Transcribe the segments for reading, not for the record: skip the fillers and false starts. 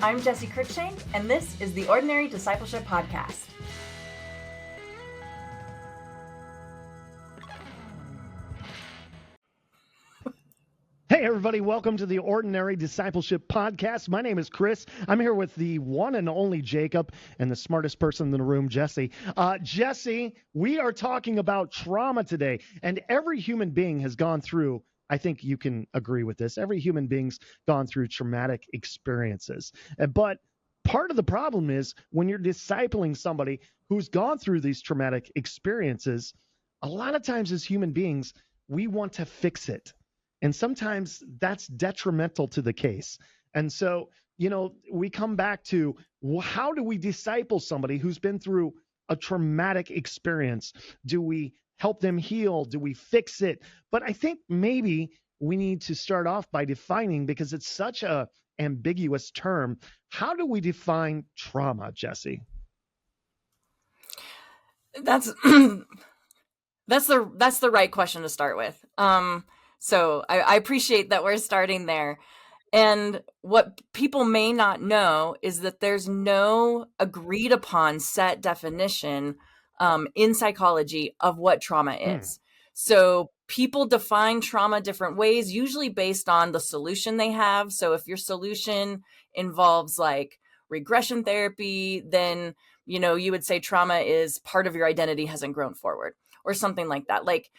I'm Jessie Cruickshank, and this is the Ordinary Discipleship Podcast. Hey everybody, welcome to the Ordinary Discipleship Podcast. My name is Chris. I'm here with the one and only Jacob and the smartest person in the room, Jessie. Jessie, we are talking about trauma today, and every human being has gone through, I think you can agree with this, every human being's gone through traumatic experiences. But part of the problem is when you're discipling somebody who's gone through these traumatic experiences, a lot of times as human beings, we want to fix it. And sometimes that's detrimental to the case. And so, we come back to how do we disciple somebody who's been through a traumatic experience? Do we help them heal? Do we fix it? But I think maybe we need to start off by defining, because it's such a ambiguous term. How do we define trauma, Jessie? That's the right question to start with. So I appreciate that we're starting there. And what people may not know is that there's no agreed upon set definition in psychology of what trauma is. So people define trauma different ways, usually based on the solution they have. So if your solution involves like regression therapy, then, you would say trauma is part of your identity hasn't grown forward or something like that. Like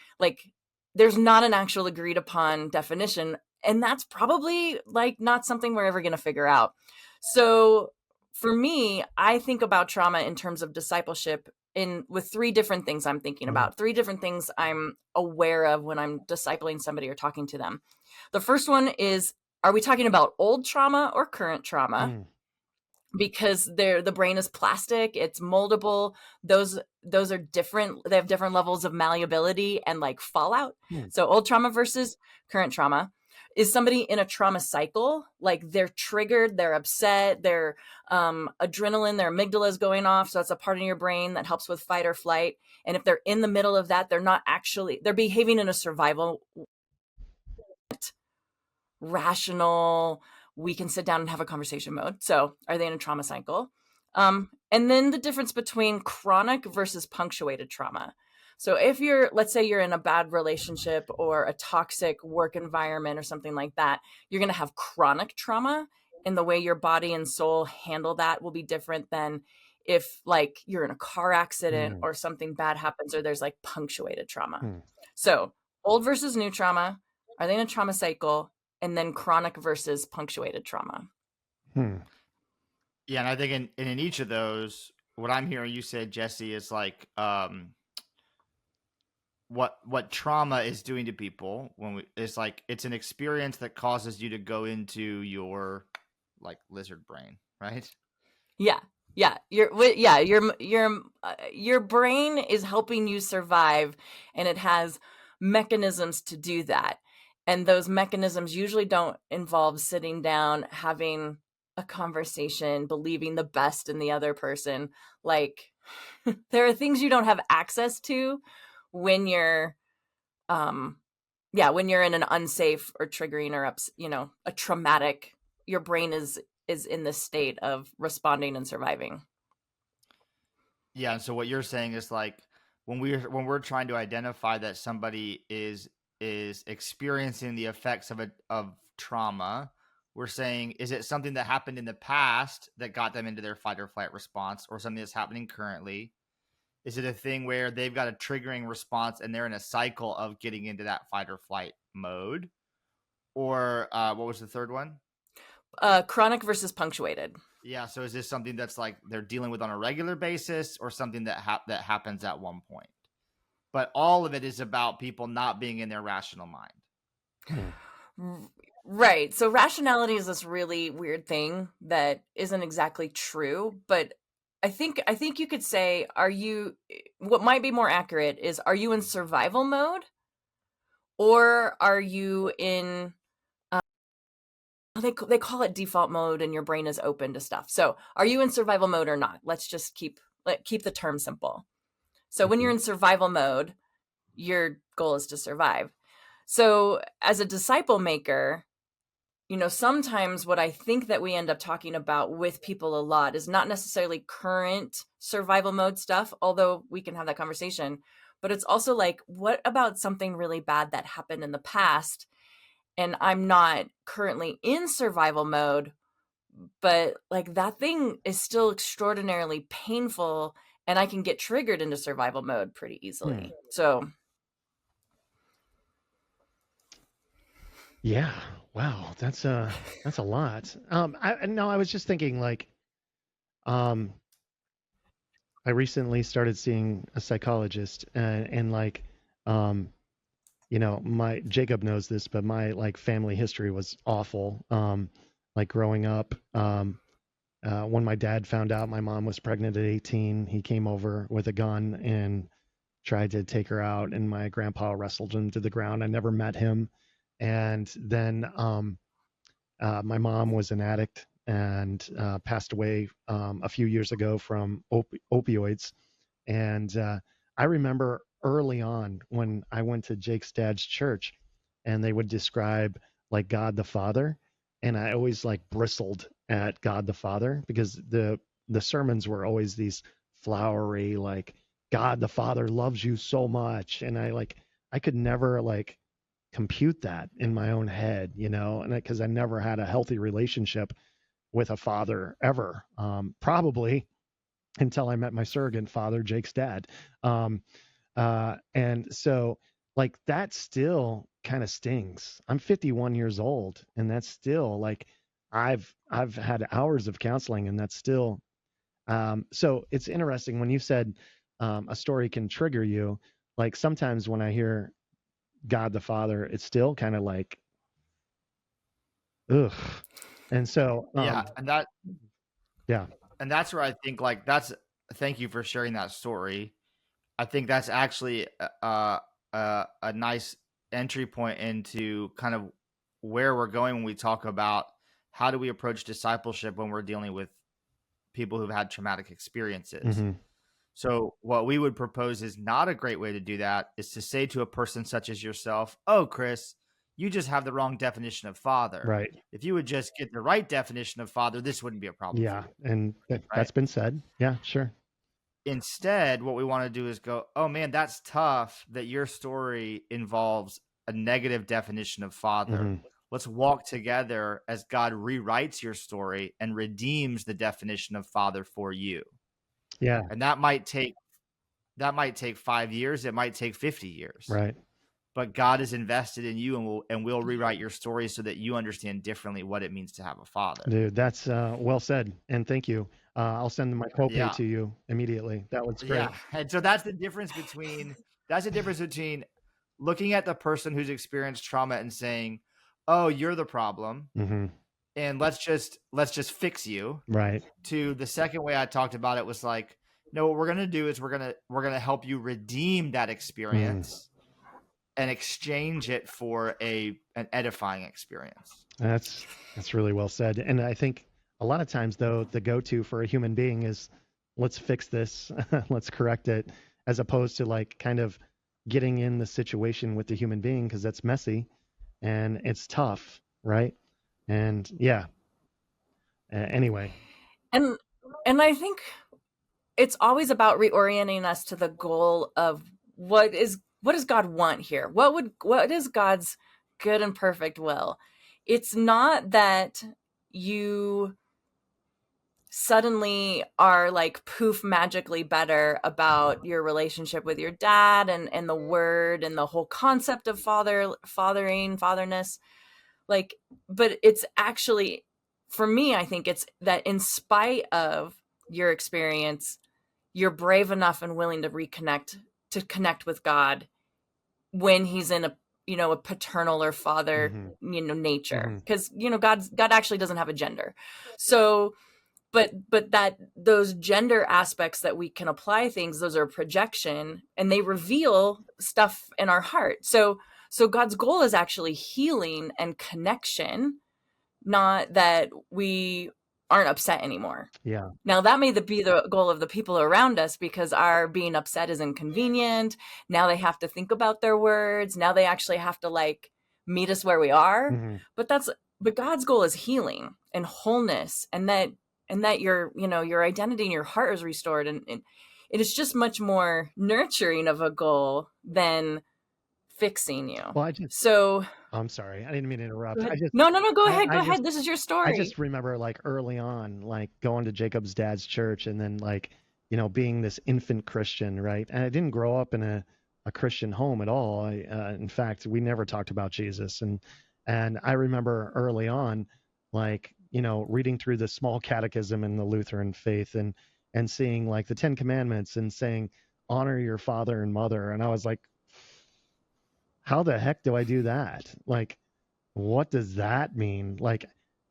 there's not an actual agreed upon definition. And that's probably not something we're ever going to figure out. So for me, I think about trauma in terms of discipleship with three different things I'm thinking about, three different things I'm aware of when I'm discipling somebody or talking to them. The first one is, are we talking about old trauma or current trauma? Because the brain is plastic, it's moldable. Those are different. They have different levels of malleability and fallout. So old trauma versus current trauma. Is somebody in a trauma cycle? Like they're triggered, they're upset, their adrenaline, their amygdala is going off. So that's a part of your brain that helps with fight or flight. And if they're in the middle of that, they're behaving in a survival, rational, we can sit down and have a conversation mode. So are they in a trauma cycle? And then the difference between chronic versus punctuated trauma. So if let's say you're in a bad relationship or a toxic work environment or something like that, you're going to have chronic trauma, and the way your body and soul handle that will be different than if you're in a car accident or something bad happens, or there's punctuated trauma. So old versus new trauma, are they in a trauma cycle? And then chronic versus punctuated trauma. Yeah, and I think in each of those, what I'm hearing you said, Jessie, is what trauma is doing to people it's an experience that causes you to go into your lizard brain, right? Yeah. Your brain is helping you survive, and it has mechanisms to do that. And those mechanisms usually don't involve sitting down, having a conversation, believing the best in the other person. There are things you don't have access to when you're, when you're in an unsafe or triggering or a traumatic. Your brain is in this state of responding and surviving. Yeah, and so what you're saying is when we're trying to identify that somebody is experiencing the effects of trauma, we're saying, is it something that happened in the past that got them into their fight or flight response, or something that's happening currently? Is it a thing where they've got a triggering response and they're in a cycle of getting into that fight or flight mode? Or what was the third one? Chronic versus punctuated. Yeah, so is this something that's they're dealing with on a regular basis, or something that happens at one point? But all of it is about people not being in their rational mind. Right. So rationality is this really weird thing that isn't exactly true. But I think you could say, what might be more accurate is, are you in survival mode, or are you in, they call it default mode, and your brain is open to stuff. So are you in survival mode or not? Let's just keep the term simple. So when you're in survival mode, your goal is to survive. So as a disciple maker, sometimes what I think that we end up talking about with people a lot is not necessarily current survival mode stuff, although we can have that conversation, but it's also like, what about something really bad that happened in the past? And I'm not currently in survival mode, but like that thing is still extraordinarily painful, and I can get triggered into survival mode pretty easily. So Yeah. Wow. That's a lot. I was just thinking like, I recently started seeing a psychologist, and like, my Jacob knows this, but my like family history was awful. Like growing up, when my dad found out my mom was pregnant at 18, he came over with a gun and tried to take her out, and my grandpa wrestled him to the ground. I never met him. And then my mom was an addict and passed away a few years ago from opioids. And I remember early on when I went to Jake's dad's church, and they would describe like God the Father, and I always like bristled at God the Father because the sermons were always these flowery, like God the Father loves you so much, and I could never like compute that in my own head, and because I never had a healthy relationship with a father ever, probably until I met my surrogate father, Jake's dad. And so like that still kind of stings. I'm 51 years old, and that's still like I've had hours of counseling, and that's still so it's interesting when you said a story can trigger you. Like sometimes when I hear God the Father, it's still kind of like ugh. And so Yeah, yeah. and that's where I think like thank you for sharing that story. I think that's actually a nice entry point into kind of where we're going when we talk about how do we approach discipleship when we're dealing with people who've had traumatic experiences. Mm-hmm. So what we would propose is not a great way to do that is to say to a person such as yourself, "Oh, Chris, you just have the wrong definition of father. Right. If you would just get the right definition of father, this wouldn't be a problem Yeah. for you." And Right? that's been said. Yeah, sure. Instead, what we want to do is go, "Oh man, that's tough that your story involves a negative definition of father. Mm-hmm. Let's walk together as God rewrites your story and redeems the definition of father for you." Yeah. And that might take 5 years, it might take 50 years. Right. But God is invested in you, and will rewrite your story so that you understand differently what it means to have a father. Dude, that's well said. And thank you. I'll send my copay Yeah. to you immediately. That was great. Yeah. And so that's the difference between looking at the person who's experienced trauma and saying, "Oh, you're the problem, Mm-hmm. and let's just fix you." Right. To the second way I talked about it was like, no, what we're gonna do is we're gonna help you redeem that experience and exchange it for an edifying experience. That's really well said. And I think a lot of times though, the go-to for a human being is let's fix this, let's correct it, as opposed to like kind of getting in the situation with the human being, because that's messy and it's tough, right? And yeah. Anyway. and I think it's always about reorienting us to the goal of what does God want here? What is God's good and perfect will? It's not that you suddenly are like poof magically better about your relationship with your dad and the word and the whole concept of fatherness. Like, but it's actually, for me, I think it's that in spite of your experience, you're brave enough and willing to connect with God when he's in a paternal or father, nature. Because, God actually doesn't have a gender. So, but that those gender aspects that we can apply things, those are projection, and they reveal stuff in our heart. So God's goal is actually healing and connection, not that we aren't upset anymore. Yeah. Now that may be the goal of the people around us, because our being upset is inconvenient. Now they have to think about their words. Now they actually have to like meet us where we are. But but God's goal is healing and wholeness, and that your identity and your heart is restored, and it is just much more nurturing of a goal than fixing you. Well, So I'm sorry, I didn't mean to interrupt. no, go I ahead. This is your story. I just remember like early on, like going to Jacob's dad's church, and then like, being this infant Christian, right? And I didn't grow up in a Christian home at all. In fact, we never talked about Jesus. And I remember early on, like, reading through the small catechism in the Lutheran faith, and seeing like the 10 Commandments and saying, honor your father and mother. And I was like, how the heck do I do that? Like, what does that mean? Like,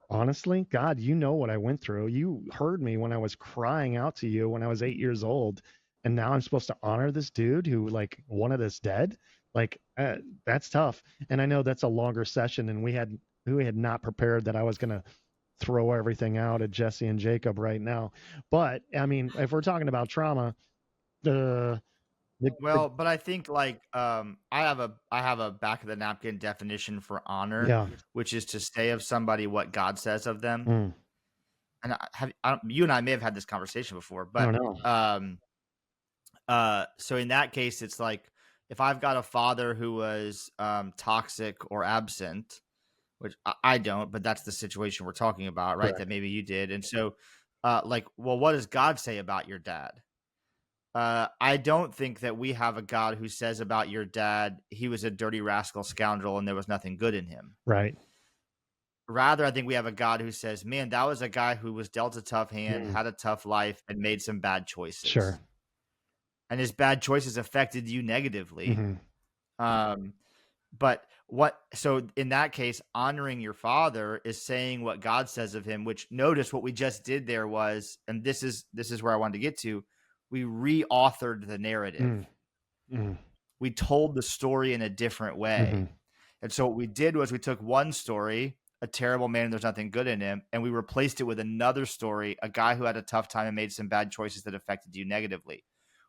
honestly, God, you know what I went through. You heard me when I was crying out to you when I was 8 years old. And now I'm supposed to honor this dude who like wanted us dead. Like, that's tough. And I know that's a longer session, and we had not prepared that I was going to throw everything out at Jessie and Jacob right now. But I mean, if we're talking about trauma, but I think like I have a back of the napkin definition for honor, which is to say of somebody what God says of them. And you and I may have had this conversation before, but I don't know. So in that case, it's like if I've got a father who was toxic or absent, which I don't, but that's the situation we're talking about, right? Correct. That maybe you did. And so like, well, what does God say about your dad? I don't think that we have a God who says about your dad, he was a dirty rascal scoundrel and there was nothing good in him. Right. Rather, I think we have a God who says, man, that was a guy who was dealt a tough hand, had a tough life, and made some bad choices. Sure. And his bad choices affected you negatively. So in that case, honoring your father is saying what God says of him, which notice what we just did there was, and this is where I wanted to get to, we reauthored the narrative. We told the story in a different way. And so what we did was we took one story, a terrible man and there's nothing good in him, and we replaced it with another story, a guy who had a tough time and made some bad choices that affected you negatively.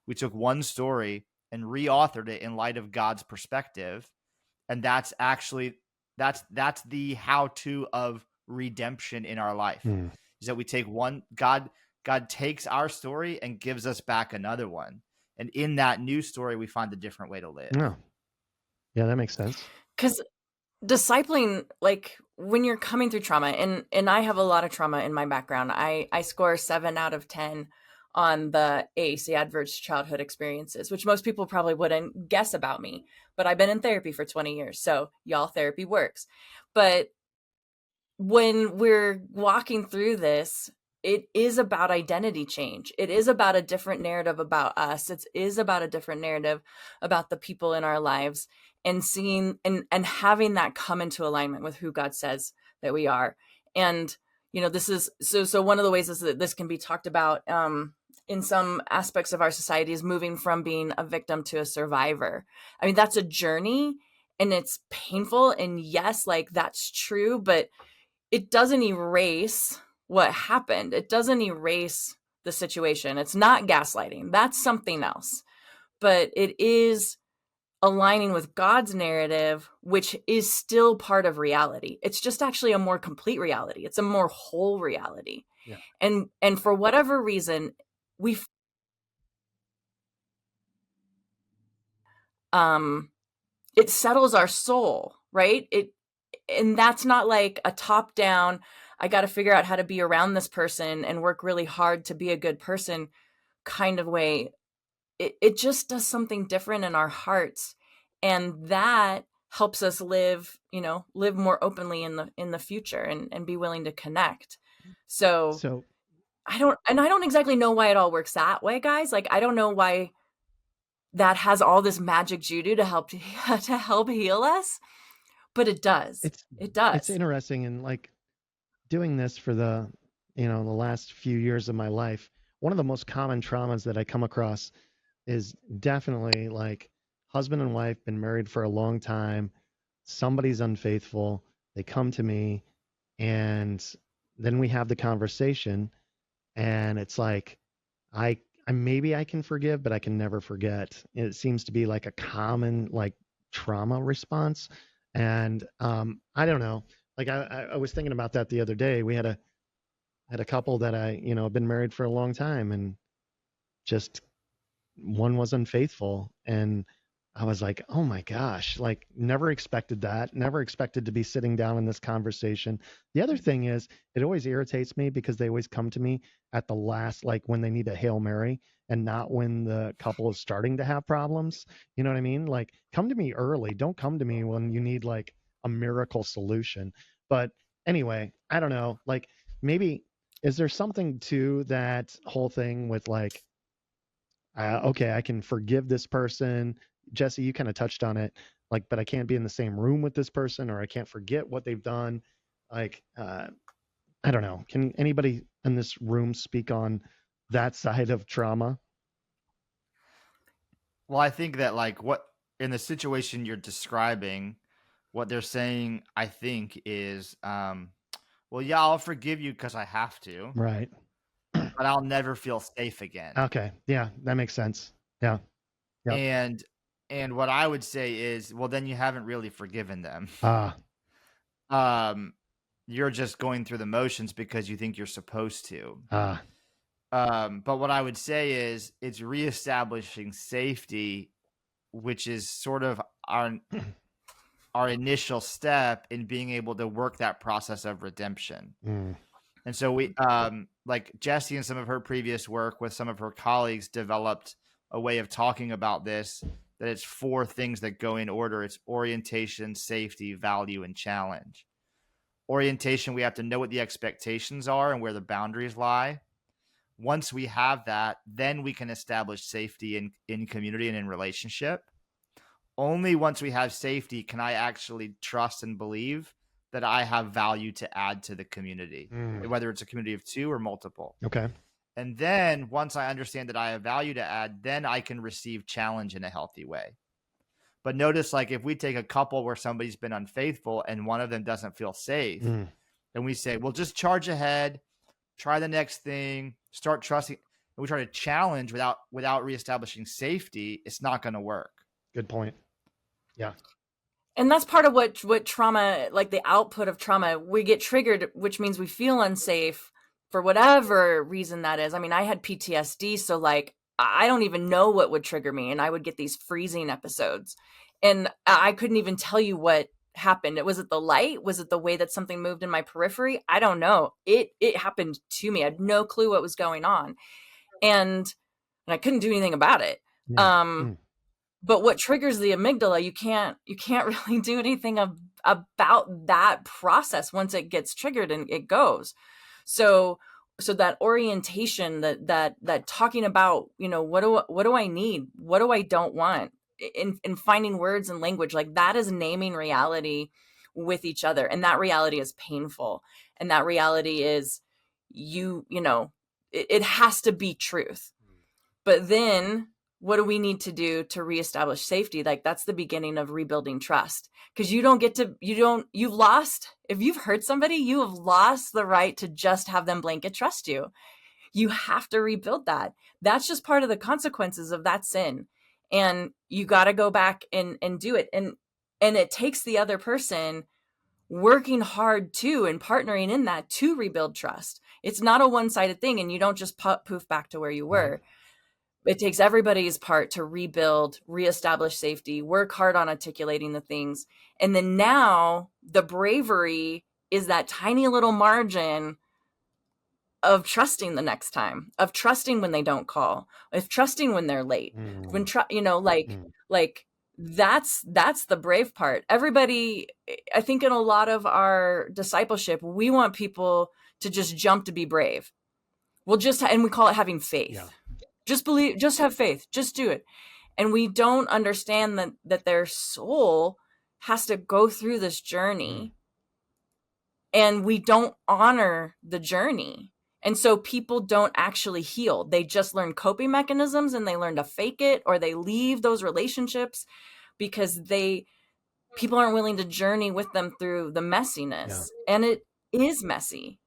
We took one story and reauthored it in light of God's perspective. And that's actually, that's the how-to of redemption in our life, is that we take one, God takes our story and gives us back another one. And in that new story, we find a different way to live. Yeah, that makes sense. Because discipling, like when you're coming through trauma, and I have a lot of trauma in my background. I score 7 out of 10 on the ACE, the Adverse Childhood Experiences, which most people probably wouldn't guess about me. But I've been in therapy for 20 years. So y'all, therapy works. But when we're walking through this, it is about identity change. It is about a different narrative about us. It is about a different narrative about the people in our lives, and seeing and having that come into alignment with who God says that we are. And, this is, so one of the ways is that this can be talked about in some aspects of our society is moving from being a victim to a survivor. I mean, that's a journey and it's painful. And yes, like that's true, but it doesn't erase what happened. It doesn't erase the situation. It's not gaslighting. That's something else. But it is aligning with God's narrative, which is still part of reality. It's just actually a more complete reality. It's a more whole reality. Yeah. And for whatever reason, it settles our soul, right? And that's not like a top down, I got to figure out how to be around this person and work really hard to be a good person kind of way. It just does something different in our hearts. And that helps us live more openly in the future and be willing to connect. So I don't exactly know why it all works that way, guys. Like, I don't know why that has all this magic judo to help heal us, but it does. It does. It's interesting. And like doing this for the last few years of my life, one of the most common traumas that I come across is definitely like husband and wife, been married for a long time. Somebody's unfaithful. They come to me and then we have the conversation, and it's like, maybe I can forgive, but I can never forget. It seems to be like a common like trauma response. And I don't know. Like I was thinking about that the other day. We had a couple that had been married for a long time, and just one was unfaithful. And I was like, oh my gosh, like never expected that. Never expected to be sitting down in this conversation. The other thing is, it always irritates me because they always come to me at the last, like when they need a Hail Mary and not when the couple is starting to have problems. You know what I mean? Like, come to me early. Don't come to me when you need like a miracle solution. But anyway, I don't know. Like, maybe is there something to that whole thing with like, okay, I can forgive this person. Jesse, you kind of touched on it, like, but I can't be in the same room with this person, or I can't forget what they've done. Like, I don't know. Can anybody in this room speak on that side of trauma? Well, I think that like what in the situation you're describing, what they're saying, I think is, well, yeah, I'll forgive you because I have to, Right. but I'll never feel safe again. Okay. Yeah, that makes sense. Yeah. Yep. And what I would say is, well, then you haven't really forgiven them. Ah. You're just going through the motions because you think you're supposed to. Ah. But what I would say is it's reestablishing safety, which is sort of our initial step in being able to work that process of redemption. Mm. And so we, like Jessie and some of her previous work with some of her colleagues developed a way of talking about this, that it's 4 things that go in order. It's orientation, safety, value, and challenge. Orientation, we have to know what the expectations are and where the boundaries lie. Once we have that, then we can establish safety in community and in relationship. Only once we have safety can I actually trust and believe that I have value to add to the community, whether it's a community of 2 or multiple. Okay. And then once I understand that I have value to add, then I can receive challenge in a healthy way. But notice, like, if we take a couple where somebody's been unfaithful and one of them doesn't feel safe, and we say, well, just charge ahead, try the next thing, start trusting, and we try to challenge without reestablishing safety, it's not going to work. Good point. Yeah. And that's part of what trauma, like the output of trauma, we get triggered, which means we feel unsafe for whatever reason that is. I mean, I had PTSD, so like I don't even know what would trigger me, and I would get these freezing episodes, and I couldn't even tell you what happened. Was it the light? Was it the way that something moved in my periphery? I don't know. It happened to me. I had no clue what was going on, and I couldn't do anything about it. But what triggers the amygdala, you can't really do anything about that process once it gets triggered and it goes. So that orientation, that talking about, what do I need? What do I don't want? In finding words and language, like that is naming reality with each other. And that reality is painful. And that reality is it has to be truth. But then what do we need to do to reestablish safety? Like that's the beginning of rebuilding trust, because you've lost, if you've hurt somebody, you have lost the right to just have them blanket trust you. You have to rebuild that. That's just part of the consequences of that sin. And you got to go back and do it. And it takes the other person working hard too and partnering in that to rebuild trust. It's not a one-sided thing, and you don't just poof back to where you were. It takes everybody's part to rebuild, reestablish safety, work hard on articulating the things. And then now the bravery is that tiny little margin of trusting the next time, of trusting when they don't call, of trusting when they're late, like that's the brave part. Everybody, I think in a lot of our discipleship, we want people to just jump to be brave. And we call it having faith. Yeah. Just believe, just have faith, just do it. And we don't understand that their soul has to go through this journey, and we don't honor the journey. And so people don't actually heal. They just learn coping mechanisms, and they learn to fake it, or they leave those relationships because people aren't willing to journey with them through the messiness. Yeah. And it is messy.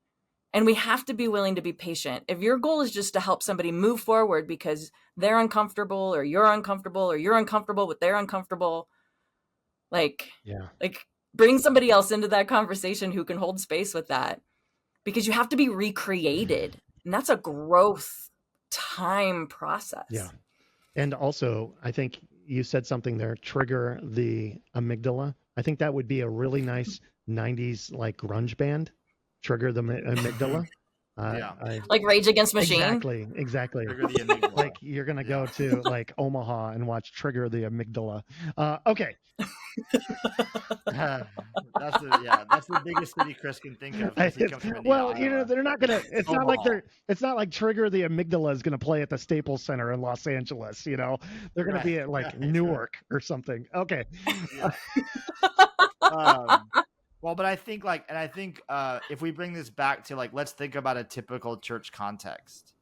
And we have to be willing to be patient. If your goal is just to help somebody move forward because they're uncomfortable, or you're uncomfortable, but they're uncomfortable, like bring somebody else into that conversation who can hold space with that, because you have to be recreated, and that's a growth time process. Yeah. And also, I think you said something there, trigger the amygdala. I think that would be a really nice 90s like grunge band, trigger the amygdala. Like Rage Against Machine. Exactly. Trigger the amygdala. Like you're gonna go to like Omaha and watch Trigger the Amygdala. Okay. That's the biggest city Chris can think of. Well, you know, they're not gonna. It's not like they're. It's not like Trigger the Amygdala is gonna play at the Staples Center in Los Angeles. You know, they're gonna be at like Newark or something. Okay. Well, but I think if we bring this back to like, let's think about a typical church context.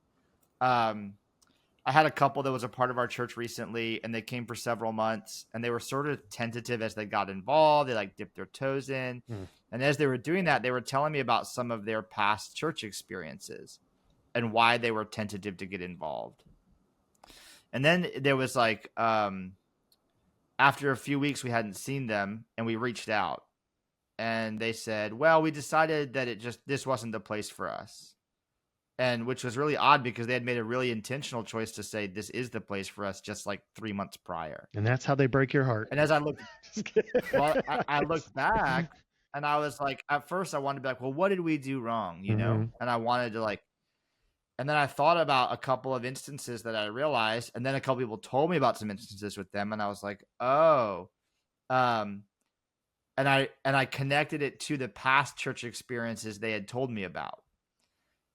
I had a couple that was a part of our church recently, and they came for several months, and they were sort of tentative as they got involved. They like dipped their toes in. And as they were doing that, they were telling me about some of their past church experiences and why they were tentative to get involved. And then there was like, after a few weeks, we hadn't seen them, and we reached out. And they said, well, we decided that this wasn't the place for us. And which was really odd because they had made a really intentional choice to say this is the place for us just like 3 months prior. And that's how they break your heart. And as I looked, I looked back and I was like, at first I wanted to be like, well, what did we do wrong? You know? And I wanted to like, and then I thought about a couple of instances that I realized, and then a couple people told me about some instances with them. And I was like, oh, and I connected it to the past church experiences they had told me about.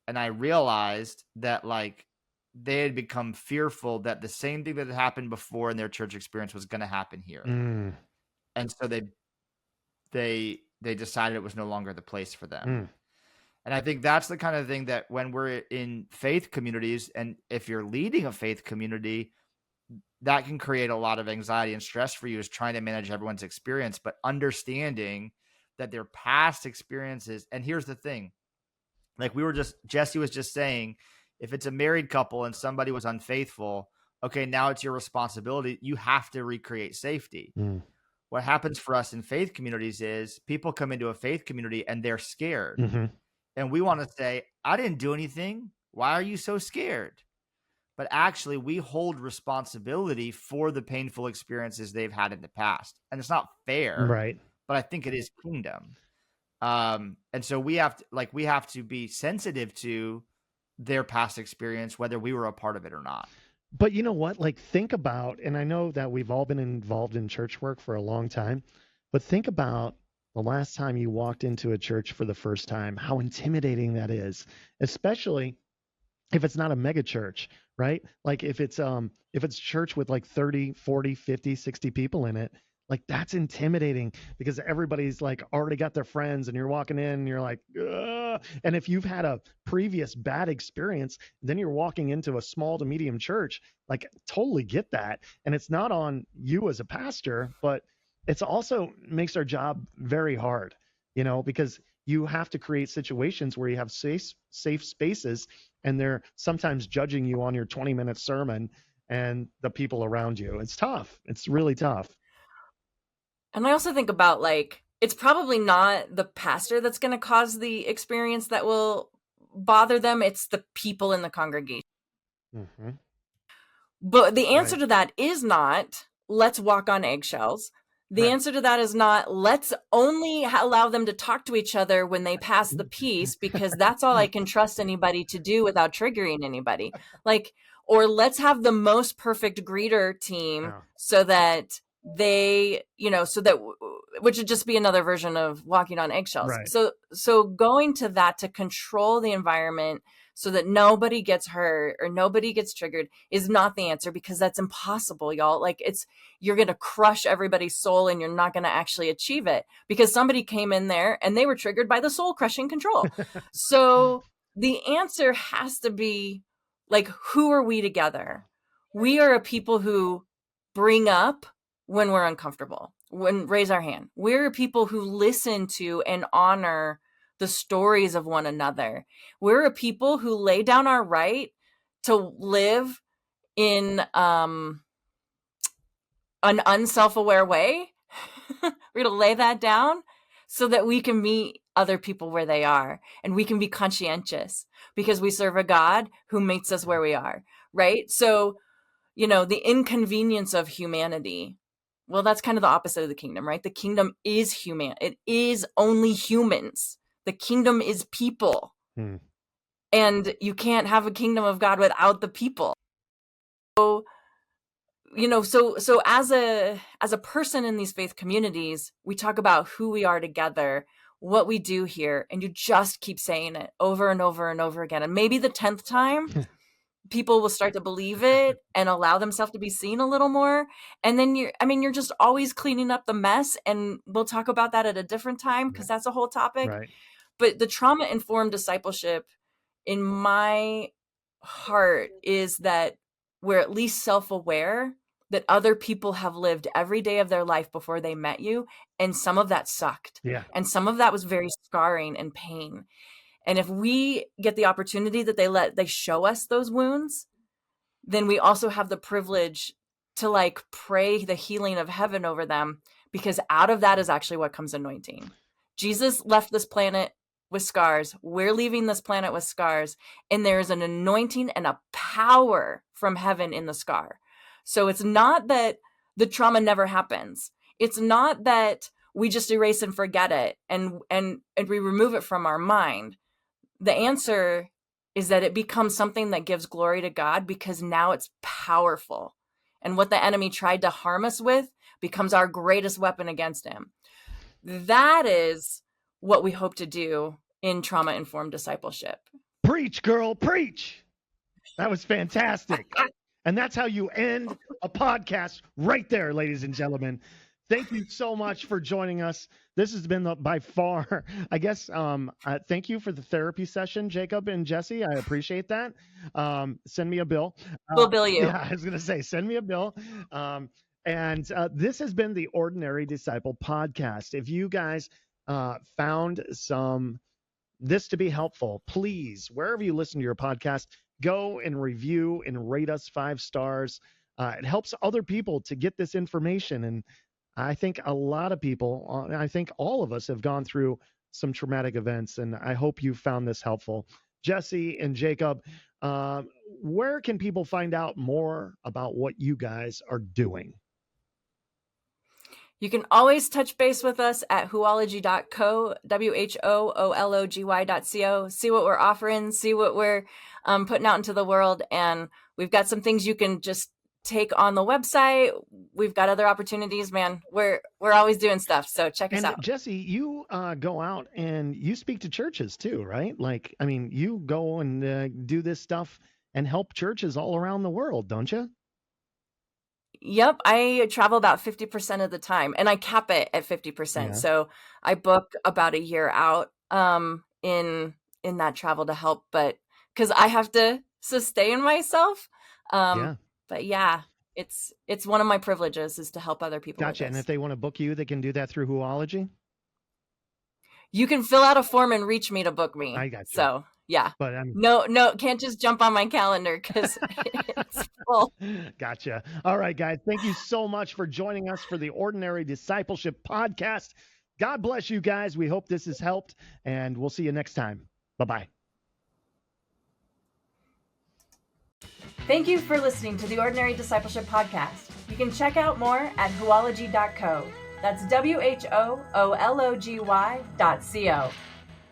And I realized that like they had become fearful that the same thing that had happened before in their church experience was going to happen here. And so they decided it was no longer the place for them. And I think that's the kind of thing that when we're in faith communities, and if you're leading a faith community, that can create a lot of anxiety and stress for you, is trying to manage everyone's experience, but understanding that their past experiences. And here's the thing, like Jessie was just saying, if it's a married couple and somebody was unfaithful, okay, now it's your responsibility. You have to recreate safety. What happens for us in faith communities is people come into a faith community and they're scared. And we want to say, I didn't do anything. Why are you so scared? But actually, we hold responsibility for the painful experiences they've had in the past. And it's not fair, right? But I think it is kingdom. And so we have to be sensitive to their past experience, whether we were a part of it or not. But you know what? Like, think about, and I know that we've all been involved in church work for a long time, but think about the last time you walked into a church for the first time, how intimidating that is, especially if it's not a mega church, right? Like if it's church with like 30, 40, 50, 60 people in it, like that's intimidating because everybody's like already got their friends and you're walking in and you're like, ugh. And if you've had a previous bad experience, then you're walking into a small to medium church, like totally get that. And it's not on you as a pastor, but it's also makes our job very hard, you know, because you have to create situations where you have safe spaces and they're sometimes judging you on your 20-minute sermon and the people around you. It's tough. It's really tough. And I also think about like, it's probably not the pastor that's going to cause the experience that will bother them. It's the people in the congregation. But the answer to that is not, let's walk on eggshells. The answer to that is not, let's only allow them to talk to each other when they pass the peace, because that's all I can trust anybody to do without triggering anybody. Like, or let's have the most perfect greeter team so that they, you know, so that, which would just be another version of walking on eggshells. So going to that to control the environment so that nobody gets hurt or nobody gets triggered is not the answer, because that's impossible, y'all. Like you're going to crush everybody's soul and you're not going to actually achieve it because somebody came in there and they were triggered by the soul crushing control. So the answer has to be like, who are we together? We are a people who bring up when we're uncomfortable, raise our hand. We're people who listen to and honor the stories of one another. We're a people who lay down our right to live in an unself-aware way We're going to lay that down so that we can meet other people where they are, and we can be conscientious because we serve a God who meets us where we are, right? So, the inconvenience of humanity, well, that's kind of the opposite of the kingdom, right? The kingdom is human. It is only humans. The kingdom is people. And you can't have a kingdom of God without the people. So, so as a person in these faith communities, we talk about who we are together, what we do here, and you just keep saying it over and over and over again. And maybe the 10th time, people will start to believe it and allow themselves to be seen a little more. And then you're just always cleaning up the mess. And we'll talk about that at a different time because that's a whole topic. Right. But the trauma-informed discipleship in my heart is that we're at least self-aware that other people have lived every day of their life before they met you. And some of that sucked. Yeah. And some of that was very scarring and pain. And if we get the opportunity that they show us those wounds, then we also have the privilege to pray the healing of heaven over them, because out of that is actually what comes anointing. Jesus left this planet with scars. We're leaving this planet with scars, and there's an anointing and a power from heaven in the scar. So it's not that the trauma never happens. It's not that we just erase and forget it and we remove it from our mind. The answer is that it becomes something that gives glory to God, because now it's powerful. And what the enemy tried to harm us with becomes our greatest weapon against him. That is what we hope to do in trauma-informed discipleship. Preach, girl, preach. That was fantastic. And that's how you end a podcast right there, ladies and gentlemen. Thank you so much for joining us. This has been by far, I guess, thank you for the therapy session, Jacob and Jessie. I appreciate that. Send me a bill. We'll bill you. Yeah, I was going to say, send me a bill. And this has been the Ordinary Disciple podcast. If you guys found this to be helpful, please, wherever you listen to your podcast, go and review and rate us 5 stars. It helps other people to get this information. And I think a lot of people, I think all of us have gone through some traumatic events, and I hope you found this helpful. Jessie and Jacob, where can people find out more about what you guys are doing? You can always touch base with us at whoology.co, WHOOLOGY.co. See what we're offering, see what we're putting out into the world. And we've got some things you can just take on the website. We've got other opportunities, man. We're always doing stuff. So check us out. Jessie, you go out and you speak to churches too, right? You go and do this stuff and help churches all around the world, don't you? Yep. I travel about 50% of the time, and I cap it at 50%. Yeah. So I book about a year out in that travel to help, but because I have to sustain myself. But yeah, it's one of my privileges is to help other people. Gotcha. And if they want to book you, they can do that through Whoology? You can fill out a form and reach me to book me. I got you. So yeah, but no, can't just jump on my calendar because it's full. Gotcha. All right, guys. Thank you so much for joining us for the Ordinary Discipleship podcast. God bless you guys. We hope this has helped, and we'll see you next time. Bye-bye. Thank you for listening to the Ordinary Discipleship podcast. You can check out more at whoology.co. That's WHOOLOGY.co.